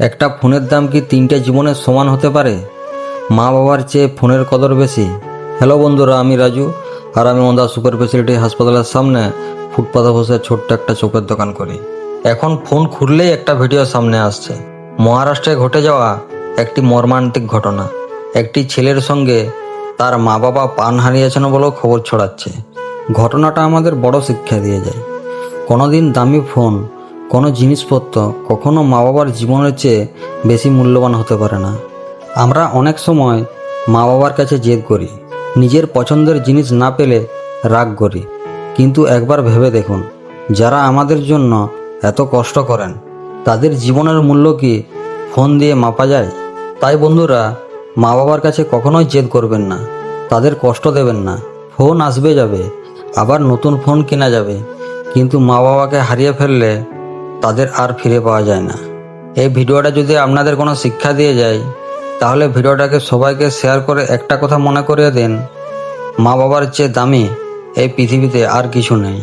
একটা ফোনের দাম কি 3টে জীবনের সমান হতে পারে? মা বাবার চেয়ে ফোনের কদর বেশি? হ্যালো বন্ধুরা, আমি রাজু, আর আমি ওন্দা সুপার স্পেশালিটি হাসপাতালের সামনে ফুটপাতে বসে ছোট্ট একটা চোখের দোকান করি। এখন ফোন খুললেই একটা ভিডিও সামনে আসছে। মহারাষ্ট্রে ঘটে যাওয়া একটি মর্মান্তিক ঘটনা। একটি ছেলের সঙ্গে তার মা বাবা প্রাণ হারিয়েছেন বলেও খবর ছড়াচ্ছে। ঘটনাটা আমাদের বড় শিক্ষা দিয়ে যায়। কোনোদিন দামি ফোন, কোনো জিনিসপত্র কখনো মা বাবার জীবনের চেয়ে বেশি মূল্যবান হতে পারে না। আমরা অনেক সময় মা বাবার কাছে জেদ করি, নিজের পছন্দের জিনিস না পেলে রাগ করি, কিন্তু একবার ভেবে দেখুন, যারা আমাদের জন্য এত কষ্ট করেন তাদের জীবনের মূল্য কি ফোন দিয়ে মাপা যায়? তাই বন্ধুরা, মা বাবার কাছে কখনোই জেদ করবেন না, তাদের কষ্ট দেবেন না। ফোন আসবে যাবে, আবার নতুন ফোন কেনা যাবে, কিন্তু মা বাবাকে হারিয়ে ফেললে তাদের আর ফিরে পাওয়া যায় না। এই ভিডিওটা যদি আপনাদের কোনো শিক্ষা দিয়ে যায়, তাহলে ভিডিওটাকে সবাইকে শেয়ার করে একটা কথা মনে করিয়ে দিন, মা বাবার চেয়ে দামি এই পৃথিবীতে আর কিছু নেই।